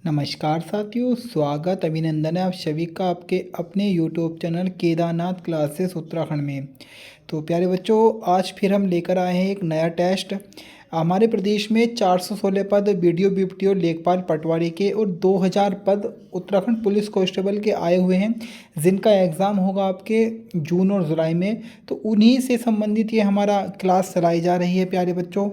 नमस्कार साथियों, स्वागत अभिनंदन है आप सभी का आपके अपने YouTube channel Kedarnath classes Uttarakhand में। तो प्यारे बच्चों, आज फिर हम लेकर आए हैं एक नया टेस्ट। हमारे प्रदेश में 416 पद वीडियो बीपीओ लेखपाल पटवारी के और 2000 पद उत्तराखंड पुलिस कांस्टेबल के आए हुए हैं, जिनका एग्ज़ाम होगा आपके जून और जुलाई में। तो उन्हीं से संबंधित ये हमारा क्लास चलाई जा रही है प्यारे बच्चों।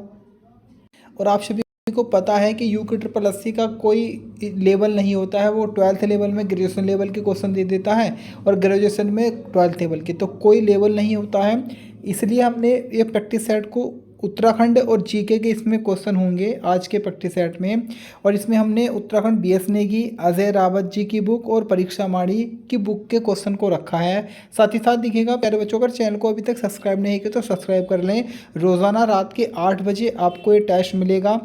और आप सभी को पता है कि यू के ट्रिपल एस का कोई लेवल नहीं होता है, वो 12th लेवल में ग्रेजुएशन लेवल के क्वेश्चन दे देता है और ग्रेजुएशन में 12th लेवल के, तो कोई लेवल नहीं होता है। इसलिए हमने ये प्रैक्टिस सेट को उत्तराखंड और जीके के इसमें क्वेश्चन होंगे आज के प्रैक्टिस सेट में। और इसमें हमने उत्तराखंड बीएस नेगी, अजय रावत जी की बुक और परीक्षा माड़ी की बुक के क्वेश्चन को रखा है। साथ ही साथ दिखेगा प्यारे बच्चों, अगर चैनल को अभी तक सब्सक्राइब नहीं किया तो सब्सक्राइब कर लें। रोज़ाना रात के 8 बजे आपको ये टेस्ट मिलेगा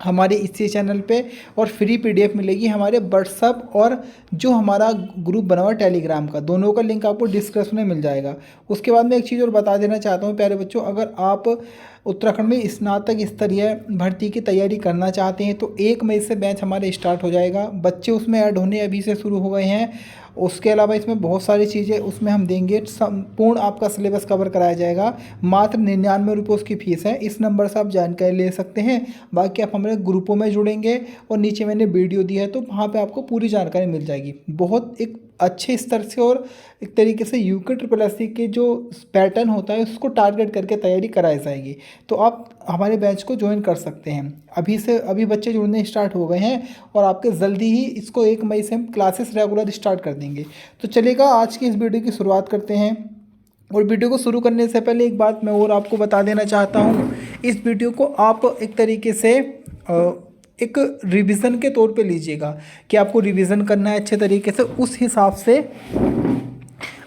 हमारे इसी चैनल पे, और फ्री पीडीएफ मिलेगी हमारे व्हाट्सअप और जो हमारा ग्रुप बना हुआ टेलीग्राम का, दोनों का लिंक आपको डिस्क्रिप्शन में मिल जाएगा। उसके बाद मैं एक चीज़ और बता देना चाहता हूँ प्यारे बच्चों, अगर आप उत्तराखंड में स्नातक स्तरीय भर्ती की तैयारी करना चाहते हैं तो 1 मई से बैच हमारे स्टार्ट हो जाएगा। बच्चे उसमें ऐड होने अभी से शुरू हो गए हैं। उसके अलावा इसमें बहुत सारी चीज़ें उसमें हम देंगे, संपूर्ण आपका सिलेबस कवर कराया जाएगा। मात्र 99 रुपये उसकी फ़ीस है। इस नंबर से आप जानकारी ले सकते हैं। बाकी आप हमारे ग्रुपों में जुड़ेंगे और नीचे मैंने वीडियो दिया है तो वहाँ पे आपको पूरी जानकारी मिल जाएगी। बहुत एक अच्छे स्तर से और एक तरीके से यूके ट्रिपल एस के जो पैटर्न होता है उसको टारगेट करके तैयारी कराई जाएगी। तो आप हमारे बैच को ज्वाइन कर सकते हैं। अभी बच्चे जुड़ने स्टार्ट हो गए हैं और आपके जल्दी ही इसको 1 मई से हम क्लासेस रेगुलर स्टार्ट कर देंगे। तो चलेगा, आज की इस वीडियो की शुरुआत करते हैं। और वीडियो को शुरू करने से पहले एक बात मैं और आपको बता देना चाहता हूँ। इस वीडियो को आप एक तरीके से एक रिवीजन के तौर पे लीजिएगा कि आपको रिवीजन करना है अच्छे तरीके से, उस हिसाब से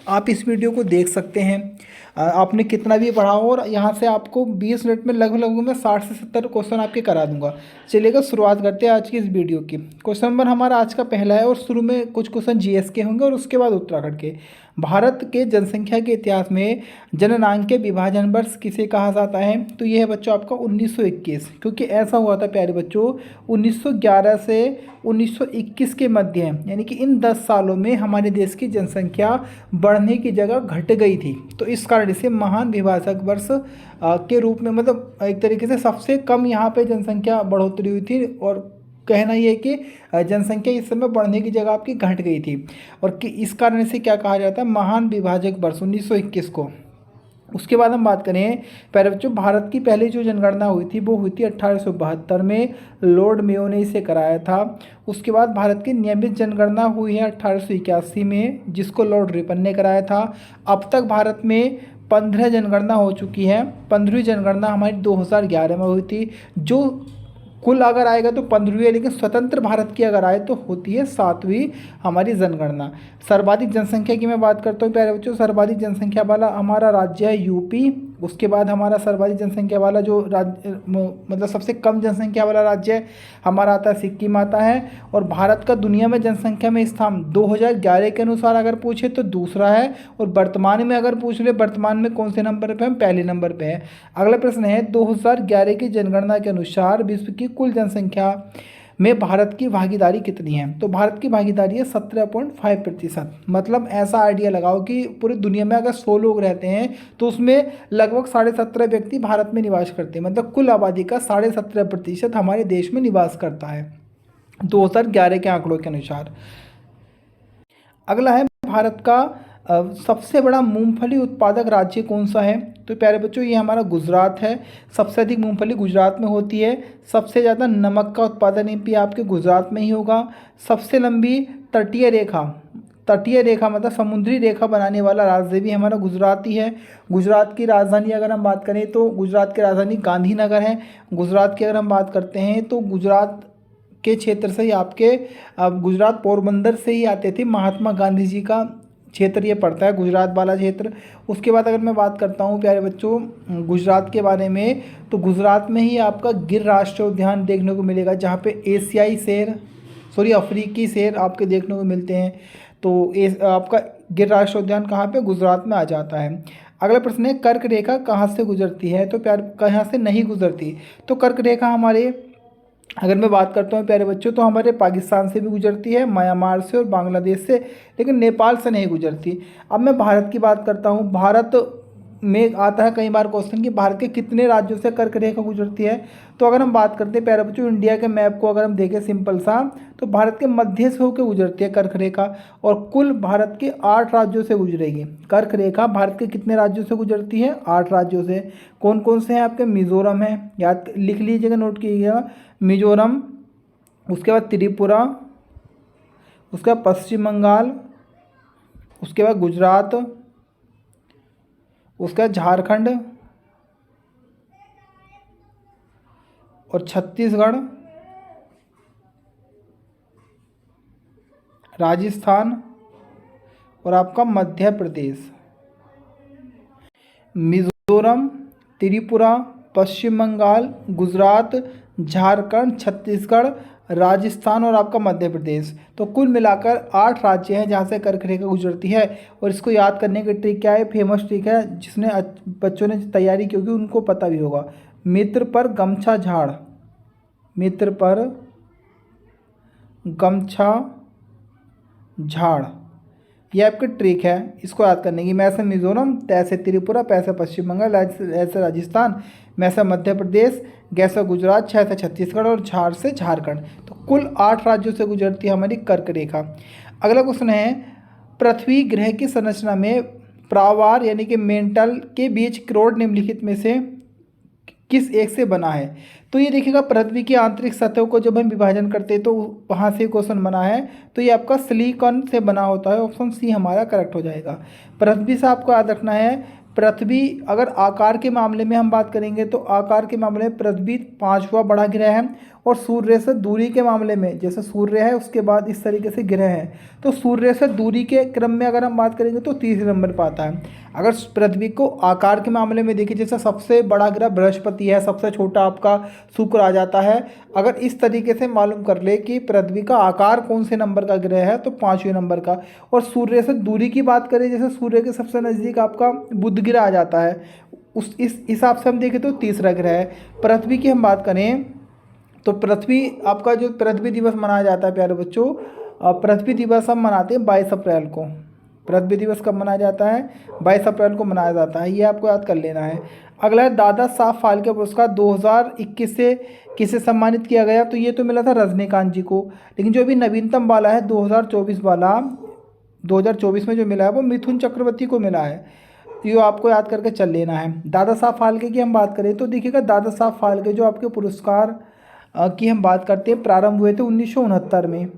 आप इस वीडियो को देख सकते हैं। आपने कितना भी पढ़ा हो, और यहाँ से आपको 20 मिनट में लगभग मैं 60 से 70 क्वेश्चन आपके करा दूंगा। चलिएगा, शुरुआत करते हैं आज की इस वीडियो की। क्वेश्चन नंबर हमारा आज का पहला है और शुरू में कुछ क्वेश्चन जीएस के होंगे और उसके बाद उत्तराखंड के। भारत के जनसंख्या के इतिहास में जननांग विभाजन वर्ष किसे कहा जाता है? तो यह है बच्चों आपका 1921, क्योंकि ऐसा हुआ था प्यारे बच्चों 1911 से 1921 के मध्य, यानी कि इन 10 सालों में हमारे देश की जनसंख्या बढ़ने की जगह घट गई थी। तो इस कारण इसे महान विभाजक वर्ष के रूप में, मतलब एक तरीके से सबसे कम यहाँ पे जनसंख्या बढ़ोतरी हुई थी, और कहना ये है कि जनसंख्या इस समय बढ़ने की जगह आपकी घट गई थी, और कि इस कारण से क्या कहा जाता है, महान विभाजक वर्ष 1921 को। उसके बाद हम बात करें पहले बच्चों, भारत की पहली जो जनगणना हुई थी वो हुई थी 1872 में, लॉर्ड मेयो ने इसे कराया था। उसके बाद भारत की नियमित जनगणना हुई है 1881 में, जिसको लॉर्ड रिपन ने कराया था। अब तक भारत में 15 जनगणना हो चुकी है। 15वीं जनगणना हमारी 2011 में हुई थी। जो कुल अगर आएगा तो 15वीं है, लेकिन स्वतंत्र भारत की अगर आए तो होती है 7वीं हमारी जनगणना। सर्वाधिक जनसंख्या की मैं बात करता हूँ प्यारे बच्चों, सर्वाधिक जनसंख्या वाला हमारा राज्य है यूपी। उसके बाद हमारा सर्वाधिक जनसंख्या वाला जो राज्य, मतलब सबसे कम जनसंख्या वाला राज्य है हमारा आता है सिक्किम आता है। और भारत का दुनिया में जनसंख्या में स्थान 2011 के अनुसार अगर पूछे तो दूसरा है, और वर्तमान में अगर पूछ ले वर्तमान में कौन से नंबर पे हम, पहले नंबर पे है। अगला प्रश्न है 2011 की जनगणना के अनुसार विश्व की कुल जनसंख्या में भारत की भागीदारी कितनी है? तो भारत की भागीदारी है 17.5%। मतलब ऐसा आइडिया लगाओ कि पूरी दुनिया में अगर 100 लोग रहते हैं तो उसमें लगभग 17.5 व्यक्ति भारत में निवास करते हैं, मतलब कुल आबादी का 17.5% हमारे देश में निवास करता है 2011 के आंकड़ों के अनुसार। अगला है भारत का सबसे बड़ा मूंगफली उत्पादक राज्य कौन सा है? तो प्यारे बच्चों ये हमारा गुजरात है। सबसे अधिक मूंगफली गुजरात में होती है। सबसे ज़्यादा नमक का उत्पादन भी आपके गुजरात में ही होगा। सबसे लंबी तटीय रेखा मतलब समुद्री रेखा बनाने वाला राज्य भी हमारा गुजरात ही है। गुजरात की राजधानी अगर हम बात करें तो गुजरात की राजधानी गांधीनगर है। गुजरात की अगर हम बात करते हैं तो गुजरात के क्षेत्र से ही आपके गुजरात पोरबंदर से ही आते थे, महात्मा गांधी जी का क्षेत्र ये पड़ता है गुजरात वाला क्षेत्र। उसके बाद अगर मैं बात करता हूँ प्यारे बच्चों गुजरात के बारे में, तो गुजरात में ही आपका गिर राष्ट्रीय उद्यान देखने को मिलेगा, जहाँ पे अफ्रीकी शेर आपके देखने को मिलते हैं। तो आपका गिर राष्ट्रीय उद्यान कहाँ पे, गुजरात में आ जाता है। अगला प्रश्न है कर्क रेखा कहाँ से गुजरती है? तो प्यार कहाँ से नहीं गुजरती? तो कर्क रेखा हमारे अगर मैं बात करता हूँ प्यारे बच्चों तो हमारे पाकिस्तान से भी गुजरती है, म्यांमार से और बांग्लादेश से, लेकिन नेपाल से नहीं गुजरती। अब मैं भारत की बात करता हूँ। भारत में आता है कई बार क्वेश्चन कि भारत के कितने राज्यों से कर्क रेखा गुजरती है। तो अगर हम बात करते हैं प्यारे बच्चों इंडिया के मैप को अगर हम देखें सिंपल सा, तो भारत के मध्य से होकर गुजरती है कर्क रेखा, और कुल भारत के 8 राज्यों से गुजरेगी। कर्क रेखा भारत के कितने राज्यों से गुजरती है? 8 राज्यों से। कौन कौन से हैं आपके? मिजोरम है, याद लिख लीजिएगा, नोट कीजिएगा, मिजोरम, उसके बाद त्रिपुरा, उसके बाद पश्चिम बंगाल, उसके बाद गुजरात, उसका झारखंड और छत्तीसगढ़, राजस्थान और आपका मध्य प्रदेश। मिजोरम, त्रिपुरा, पश्चिम बंगाल, गुजरात, झारखंड, छत्तीसगढ़, राजस्थान और आपका मध्य प्रदेश। तो कुल मिलाकर 8 राज्य हैं जहाँ से कर्क रेखा गुजरती है। और इसको याद करने की ट्रिक क्या है? फेमस ट्रिक है, जिसने बच्चों ने तैयारी की होगी उनको पता भी होगा। मित्र पर गमछा झाड़, मित्र पर गमछा झाड़, ये आपकी ट्रिक है इसको याद करने की। मैं से मिजोरम, तैसे त्रिपुरा, पैसे पश्चिम बंगाल, ऐसे राजस्थान, मैं से मध्य प्रदेश, गैसे गुजरात, छः से छत्तीसगढ़ और झाड़ से झारखंड। तो कुल 8 राज्यों से गुजरती है हमारी कर्क रेखा। अगला क्वेश्चन है, पृथ्वी ग्रह की संरचना में प्रावार यानी कि मेंटल के बीच क्रोड निम्नलिखित में से किस एक से बना है? तो ये देखिएगा पृथ्वी की आंतरिक सतह को जब हम विभाजन करते हैं तो वहाँ से क्वेश्चन बना है, तो ये आपका सिलिकॉन से बना होता है। ऑप्शन सी हमारा करेक्ट हो जाएगा। पृथ्वी से आपको याद रखना है, पृथ्वी अगर आकार के मामले में हम बात करेंगे तो आकार के मामले में पृथ्वी 5वां बड़ा ग्रह है, और सूर्य से दूरी के मामले में जैसे सूर्य है उसके बाद इस तरीके से ग्रह है, तो सूर्य से दूरी के क्रम में अगर हम बात करेंगे तो तीसरे नंबर पर आता है। अगर पृथ्वी को आकार के मामले में देखिए, जैसे सबसे बड़ा ग्रह बृहस्पति है, सबसे छोटा आपका शुक्र आ जाता है। अगर इस तरीके से मालूम कर ले कि पृथ्वी का आकार कौन से नंबर का ग्रह है, तो 5वें नंबर का। और सूर्य से दूरी की बात करें, जैसे सूर्य के सबसे नज़दीक आपका बुध ग्रह आ जाता है, उस इस हिसाब से हम देखें तो तीसरा ग्रह है। पृथ्वी की हम बात करें तो पृथ्वी आपका जो पृथ्वी दिवस मनाया जाता है प्यारे बच्चों, पृथ्वी दिवस हम मनाते हैं 22 अप्रैल को। पृथ्वी दिवस कब मनाया जाता है? 22 अप्रैल को मनाया जाता है, ये आपको याद कर लेना है। अगला है दादा साहब फाल्के पुरस्कार 2021 से किसे सम्मानित किया गया? तो ये तो मिला था रजनीकांत जी को, लेकिन जो अभी नवीनतम वाला है 2024 वाला, 2024 में जो मिला है वो मिथुन चक्रवर्ती को मिला है। ये आपको याद करके चल लेना है। दादा साहब फाल्के की हम बात करें तो देखिएगा दादा साहब फाल्के जो आपके पुरस्कार की हम बात करते हैं प्रारंभ हुए थे 1969 में।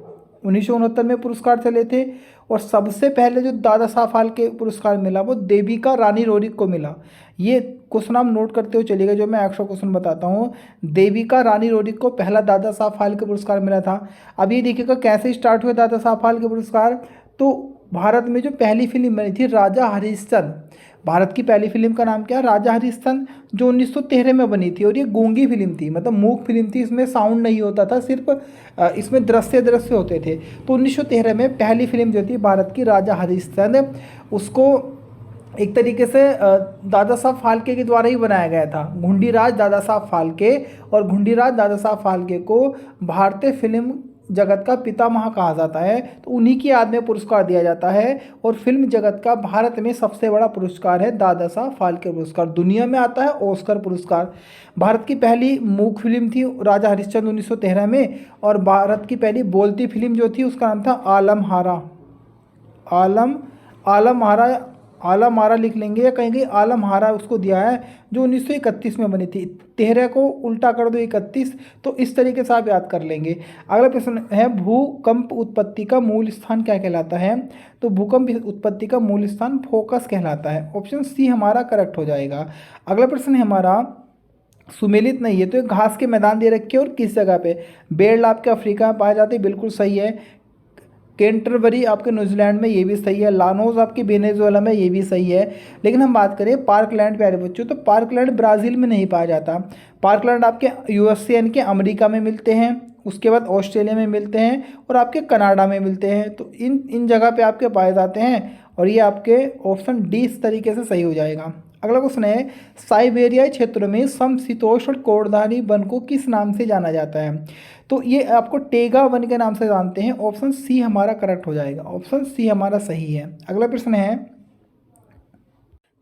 1969 में पुरस्कार चले थे, और सबसे पहले जो दादा साहब फाल्के पुरस्कार मिला वो देविका रानी रोरिक को मिला। ये क्वेश्चन आप नोट करते हुए चलिएगा, जो मैं एक्स्ट्रा क्वेश्चन बताता हूँ। देविका रानी रोरिक को पहला दादा साहब फाल्के पुरस्कार मिला था। अब ये देखिएगा कैसे स्टार्ट हुए दादा साहब फाल्के पुरस्कार। तो भारत में जो पहली फिल्म बनी थी राजा हरिश्चंद्र, भारत की पहली फिल्म का नाम क्या है? राजा हरिश्चंद्र, जो 1913 में बनी थी, और ये गूंगी फिल्म थी, मतलब मूक फिल्म थी, इसमें साउंड नहीं होता था, सिर्फ इसमें दृश्य होते थे। तो 1913 में पहली फिल्म जो थी भारत की राजा हरिश्चंद्र, उसको एक तरीके से दादा साहब फाल्के के द्वारा ही बनाया गया था। घुंडीराज दादा साहब फाल्के, और घुंडीराज दादा साहब फाल्के को भारतीय फिल्म जगत का पितामह कहा जाता है, तो उन्हीं की याद में पुरस्कार दिया जाता है। और फिल्म जगत का भारत में सबसे बड़ा पुरस्कार है दादा साहब फाल्के पुरस्कार। दुनिया में आता है ऑस्कर पुरस्कार। भारत की पहली मूक फिल्म थी राजा हरिश्चंद्र 1913 में, और भारत की पहली बोलती फिल्म जो थी उसका नाम था आलम हारा। आलम हारा, आलम आरा लिख लेंगे, या कहीं कहीं आलम हारा उसको दिया है, जो 1931 में बनी थी। 13 को उल्टा कर दो 31, तो इस तरीके से आप याद कर लेंगे। अगला प्रश्न है, भूकंप उत्पत्ति का मूल स्थान क्या कहलाता है? तो भूकंप उत्पत्ति का मूल स्थान फोकस कहलाता है। ऑप्शन सी हमारा करेक्ट हो जाएगा। अगला प्रश्न है हमारा, सुमेलित नहीं है तो एक घास के मैदान दे रखे और किस जगह पे? बेरल आपके अफ्रीका में पाए जाते हैं, बिल्कुल सही है। कैंटरबरी आपके न्यूजीलैंड में, ये भी सही है। लानोज आपके वेनेजुएला में, ये भी सही है। लेकिन हम बात करें पार्कलैंड प्यारे बच्चों, तो पार्कलैंड ब्राज़ील में नहीं पाया जाता। पार्कलैंड आपके यूएसए यानी कि अमेरिका में मिलते हैं, उसके बाद ऑस्ट्रेलिया में मिलते हैं, और आपके कनाडा में मिलते हैं। तो इन जगह पे आपके पाए जाते हैं, और ये आपके ऑप्शन डी इस तरीके से सही हो जाएगा। अगला क्वेश्चन है, साइबेरियाई क्षेत्रों में समशीतोष्ण कोरधानी वन को किस नाम से जाना जाता है? तो ये आपको टेगा वन के नाम से जानते हैं। ऑप्शन सी हमारा करेक्ट हो जाएगा, ऑप्शन सी हमारा सही है। अगला प्रश्न है,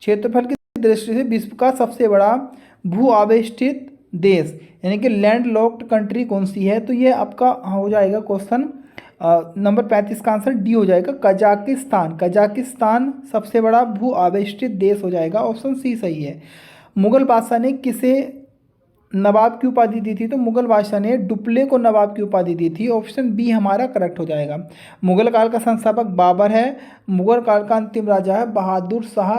क्षेत्रफल की दृष्टि से विश्व का सबसे बड़ा भू आवेष्टित देश यानी कि लैंड लॉक्ड कंट्री कौन सी है? तो ये आपका हो जाएगा क्वेश्चन नंबर 35 का आंसर डी हो जाएगा, कजाकिस्तान। कजाकिस्तान सबसे बड़ा भू आवेष्टित देश हो जाएगा, ऑप्शन सी सही है। मुगल बादशाह ने किसे नवाब की उपाधि दी थी? तो मुगल बादशाह ने डुप्ले को नवाब की उपाधि दी थी, ऑप्शन बी हमारा करेक्ट हो जाएगा। मुगल काल का संस्थापक बाबर है। मुगल काल का अंतिम राजा है बहादुर शाह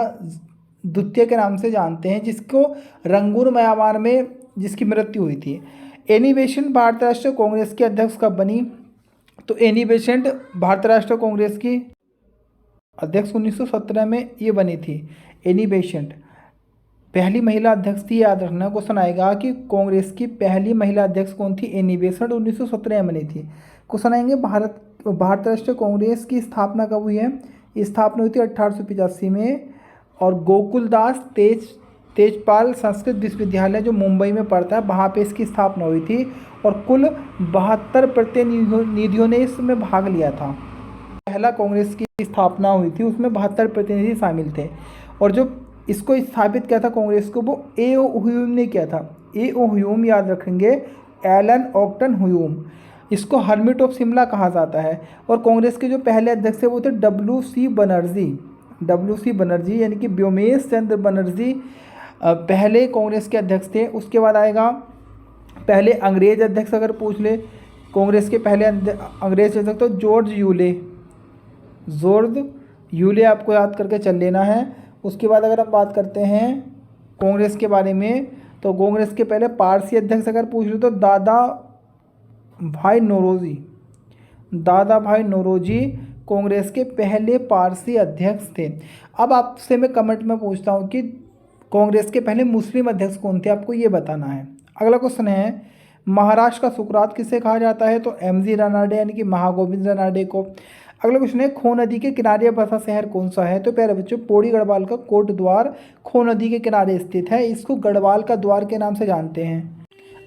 द्वितीय के नाम से जानते हैं, जिसको रंगून म्यांमार में जिसकी मृत्यु हुई थी। एनी बेसेंट भारतीय राष्ट्रीय कांग्रेस की अध्यक्ष कब बनी? तो एनी बेसेंट भारतीय राष्ट्रीय कांग्रेस की अध्यक्ष 1917 में ये बनी थी। एनी बेसेंट पहली महिला अध्यक्ष थी, याद रखना। क्वेश्चन आएगा कि कांग्रेस की पहली महिला अध्यक्ष कौन थी? एनी बेसेंट 1917 में बनी थी। क्वेश्चन आएंगे, भारतीय राष्ट्रीय कांग्रेस की स्थापना कब हुई है? स्थापना हुई थी 1885 में, और गोकुलदास तेजपाल संस्कृत विश्वविद्यालय जो मुंबई में पड़ता है वहाँ पे इसकी स्थापना हुई थी, और कुल 72 प्रतिनिधियों ने इसमें भाग लिया था। पहला कांग्रेस की स्थापना हुई थी, उसमें 72 प्रतिनिधि शामिल थे, और जो इसको स्थापित किया था कांग्रेस को वो ए.ओ. ह्यूम ने किया था। ए.ओ. ह्यूम, याद रखेंगे, एलन ऑक्टन ह्यूम। इसको हर्मिट ऑफ शिमला कहा जाता है। और कांग्रेस के जो पहले अध्यक्ष थे वो थे डब्ल्यू.सी. बनर्जी यानी कि व्योमेश चंद्र बनर्जी पहले कांग्रेस के अध्यक्ष थे। उसके बाद आएगा पहले अंग्रेज अध्यक्ष, अगर पूछ ले कांग्रेस के पहले अंग्रेज अध्यक्ष तो जॉर्ज यूले आपको याद करके चल लेना है। उसके बाद अगर हम बात करते हैं कांग्रेस के बारे में, तो कांग्रेस के पहले पारसी अध्यक्ष अगर पूछ लो तो दादा भाई नौरोजी कांग्रेस के पहले पारसी अध्यक्ष थे। अब आपसे मैं कमेंट में पूछता हूँ कि कांग्रेस के पहले मुस्लिम अध्यक्ष कौन थे, आपको ये बताना है। अगला क्वेश्चन है, महाराष्ट्र का सुकरात किसे कहा जाता है? तो एम.जी. रानाडे यानी कि महागोविंद रानाडे को। अगला क्वेश्चन है, खो नदी के किनारे बसा शहर कौन सा है? तो प्यारे बच्चों, पौड़ी गढ़वाल का कोट द्वार खो नदी के किनारे स्थित है, इसको गढ़वाल का द्वार के नाम से जानते हैं।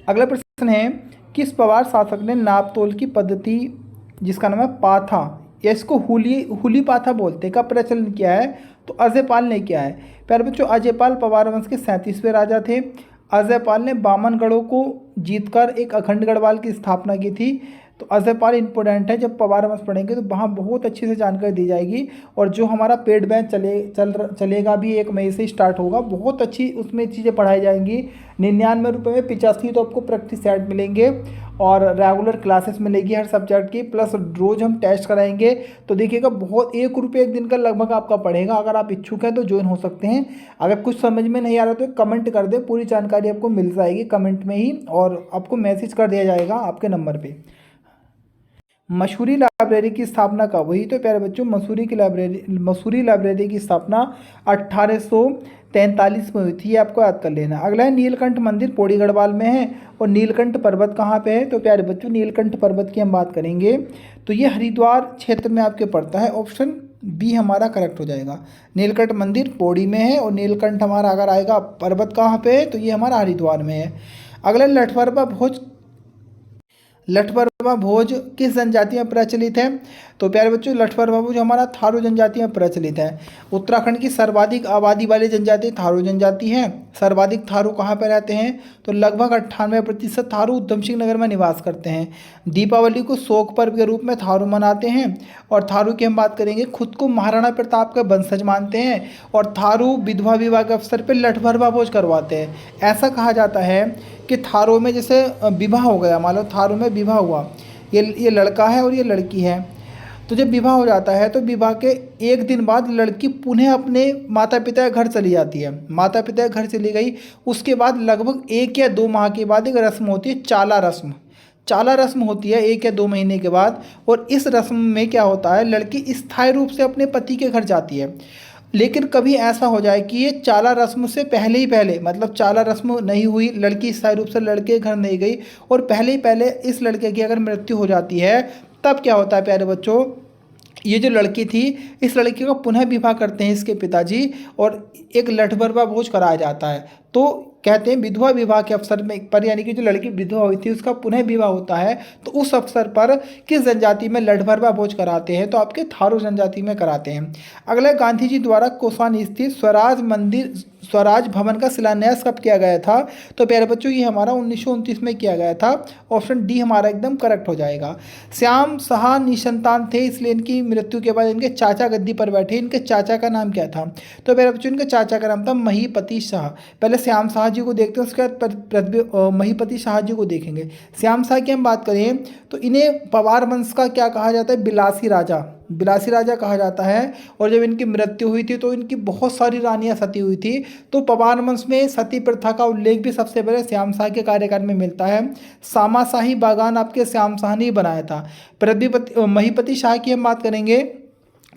अगला प्रश्न है, किस पवार शासक ने नापतोल की पद्धति जिसका नाम है पाथा या इसको हुली पाथा बोलते का प्रचलन किया है? तो अजयपाल ने किया है। प्यारे बच्चों, अजयपाल पवार वंश के 37वें राजा थे। अजयपाल ने बामनगढ़ों को जीतकर एक अखंड गढ़वाल की स्थापना की थी। तो अजयपाल इंपॉर्टेंट है, जब पवार वंश पढ़ेंगे तो वहाँ बहुत अच्छी से जानकारी दी जाएगी। और जो हमारा पेड बैच चलेगा भी 1 मई से स्टार्ट होगा, बहुत अच्छी उसमें चीज़ें पढ़ाई जाएंगी। 99 रुपये में 85 तो आपको प्रैक्टिस सेट मिलेंगे, और रेगुलर क्लासेस मिलेगी हर सब्जेक्ट की, प्लस रोज़ हम टेस्ट कराएंगे। तो देखिएगा, बहुत 1 रुपये 1 दिन का लगभग आपका पड़ेगा। अगर आप इच्छुक हैं तो ज्वाइन हो सकते हैं। अगर कुछ समझ में नहीं आ रहा तो कमेंट कर दे, पूरी जानकारी आपको मिल जाएगी कमेंट में ही, और आपको मैसेज कर दिया जाएगा आपके नंबर पे। मसूरी लाइब्रेरी की स्थापना कब हुई? तो प्यारे बच्चों, मसूरी लाइब्रेरी की स्थापना 1843 में हुई थी, ये आपको याद कर लेना। अगला है, नीलकंठ मंदिर पौड़ी गढ़वाल में है, और नीलकंठ पर्वत कहाँ पे है? तो प्यारे बच्चों, नीलकंठ पर्वत की हम बात करेंगे तो ये हरिद्वार क्षेत्र में आपके पड़ता है, ऑप्शन बी हमारा करेक्ट हो जाएगा। नीलकंठ मंदिर पौड़ी में है, और नीलकंठ हमारा अगर आएगा पर्वत कहाँ पे है? तो ये हमारा हरिद्वार में है। अगला, लठबरवा भोज किस जनजाति में प्रचलित है? तो प्यारे बच्चों, लठबरवा भोज हमारा थारू जनजाति में प्रचलित है। उत्तराखंड की सर्वाधिक आबादी वाली जनजाति थारू जनजाति है। सर्वाधिक थारू कहाँ पर रहते हैं? तो लगभग 98% थारू उधम सिंह नगर में निवास करते हैं। दीपावली को शोक पर्व के रूप में थारू मनाते हैं, और थारू की हम बात करेंगे, खुद को महाराणा प्रताप का वंशज मानते हैं, और थारू विधवा विवाह के अवसर पर लठबरवा भोज करवाते हैं। ऐसा कहा जाता है कि थारू में जैसे विवाह हो गया, मान लो थारू में विवाह हुआ, ये लड़का है और ये लड़की है, तो जब विवाह हो जाता है तो विवाह के 1 दिन बाद लड़की पुनः अपने माता पिता के घर चली जाती है। माता पिता के घर चली गई, उसके बाद लगभग 1 या 2 माह के बाद एक रस्म होती है, चाला रस्म होती है 1 या 2 महीने के बाद। और इस रस्म में क्या होता है, लड़की स्थायी रूप से अपने पति के घर जाती है। लेकिन कभी ऐसा हो जाए कि ये चाला रस्म से पहले मतलब चाला रस्म नहीं हुई, लड़की स्थायी रूप से लड़के के घर नहीं गई, और पहले इस लड़के की अगर मृत्यु हो जाती है, तब क्या होता है प्यारे बच्चों, ये जो लड़की थी, इस लड़की का पुनः विवाह करते हैं इसके पिताजी और एक लठभरवा भोज कराया जाता है। तो कहते हैं विधवा विवाह के अवसर में पर, यानी कि जो लड़की विधवा हुई थी उसका पुनः विवाह होता है, तो उस अवसर पर किस जनजाति में लठभरवा भोज कराते हैं, तो आपके थारू जनजाति में कराते हैं। अगला, गांधी जी द्वारा कौसानी स्थित स्वराज मंदिर स्वराज भवन का शिलान्यास कब किया गया था, तो प्यारे बच्चों ये हमारा 1929 में किया गया था। ऑप्शन डी हमारा एकदम करेक्ट हो जाएगा। श्याम शाह निसंतान थे, इसलिए इनकी मृत्यु के बाद इनके चाचा गद्दी पर बैठे। इनके चाचा का नाम क्या था, तो प्यारे बच्चों इनके चाचा का नाम था महीपति शाह। पहले श्याम शाह जी को देखते हैं, उसके बाद महीपति शाह जी को देखेंगे। श्याम शाह की हम बात करें तो इन्हें पवार वंश का क्या कहा जाता है, बिलासी राजा, बिलासी राजा कहा जाता है। और जब इनकी मृत्यु हुई थी तो इनकी बहुत सारी रानियां सती हुई थी, तो पवार वंश में सती प्रथा का उल्लेख भी सबसे पहले श्याम शाह के कार्यकाल में मिलता है। सामाशाही बागान आपके श्याम शाह ने ही बनाया था। महीपति शाह की हम बात करेंगे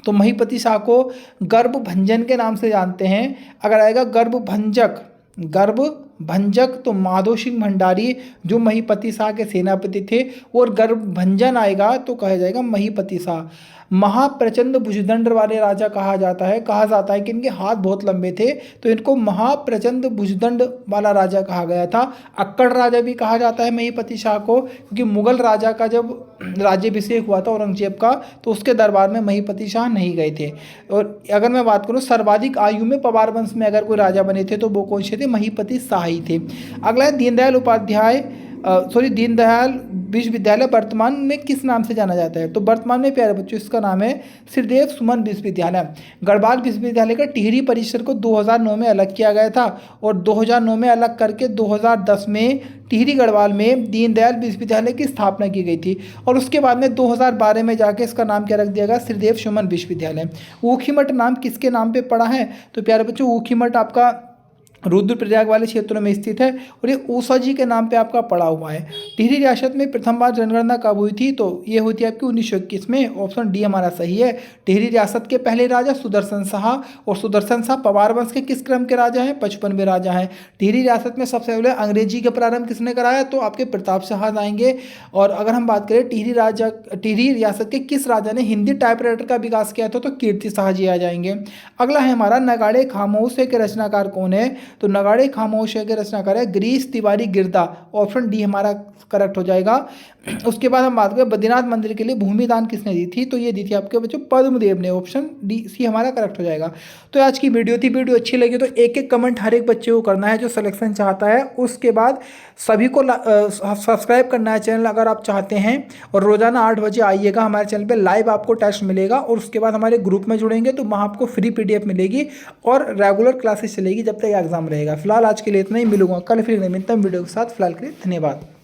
तो महीपति शाह को गर्भभंजन के नाम से जानते हैं। अगर आएगा गर्भभंजक तो माधो सिंह भंडारी जो महीपति शाह के सेनापति थे, और गर्भभंजन आएगा तो कहा जाएगा महीपति शाह। महाप्रचंड भुजदंड वाले राजा कहा जाता है कि इनके हाथ बहुत लंबे थे, तो इनको महाप्रचंड भुजदंड वाला राजा कहा गया था। अक्कड़ राजा भी कहा जाता है महीपति शाह को, क्योंकि मुगल राजा का जब राज्याभिषेक हुआ था औरंगजेब का, तो उसके दरबार में महीपति शाह नहीं गए थे। और अगर मैं बात करूँ सर्वाधिक आयु में पवार वंश में अगर कोई राजा बने थे तो वो कौन से थे, महीपति शाह ही थे। अगला है दीनदयाल विश्वविद्यालय वर्तमान में किस नाम से जाना जाता है, तो वर्तमान में प्यारे बच्चों इसका नाम है श्रीदेव सुमन विश्वविद्यालय। गढ़वाल विश्वविद्यालय का टिहरी परिसर को 2009 में अलग किया गया था, और 2009 में अलग करके 2010 में टिहरी गढ़वाल में दीनदयाल विश्वविद्यालय की स्थापना की गई थी। और उसके बाद में 2012 में जाके इसका नाम क्या रख दिया गया, श्रीदेव सुमन विश्वविद्यालय। ऊखीमठ नाम किसके नाम पे पड़ा है, तो प्यारे बच्चों ऊखीमठ आपका रुद्रप्रयाग वाले क्षेत्रों में स्थित है, और ये ऊषा जी के नाम पे आपका पड़ा हुआ है। टिहरी रियासत में प्रथम बार जनगणना कब हुई थी, तो ये हुई थी आपकी 1921 में। ऑप्शन डी हमारा सही है। टिहरी रियासत के पहले राजा सुदर्शन शाह, और सुदर्शन शाह पवार वंश के किस क्रम के राजा हैं, 55वें राजा हैं। टिहरी रियासत में सबसे पहले अंग्रेजी का प्रारंभ किसने कराया, तो आपके प्रताप शाह आएंगे। और अगर हम बात करें टिहरी रियासत के किस राजा ने हिंदी टाइपराइटर का विकास किया था, तो कीर्ति शाह जी आ जाएंगे। अगला है हमारा नगाड़े खामोश के रचनाकार कौन है, तो नगाड़े खामोश के रचनाकार है गिरीश तिवारी गिरदा। ऑप्शन डी हमारा करेक्ट हो जाएगा। उसके बाद हम बात करें बद्रीनाथ मंदिर के लिए भूमि दान किसने दी थी, तो ये दी थी आपके बच्चों पद्मदेव ने। ऑप्शन डी सी हमारा करेक्ट हो जाएगा। तो आज की वीडियो थी, वीडियो अच्छी लगी तो एक एक कमेंट हर एक बच्चे को करना है जो सिलेक्शन चाहता है। उसके बाद सभी को सब्सक्राइब करना है चैनल अगर आप चाहते हैं, और रोजाना 8 बजे आइएगा हमारे चैनल पे, लाइव आपको टेस्ट मिलेगा। और उसके बाद हमारे ग्रुप में जुड़ेंगे तो वहाँ आपको फ्री PDF मिलेगी और रेगुलर क्लासेस चलेगी जब तक एग्जाम रहेगा। फिलहाल आज के लिए इतना ही, मिलूंगा कल फिर नई वीडियो के साथ। फिलहाल के लिए धन्यवाद।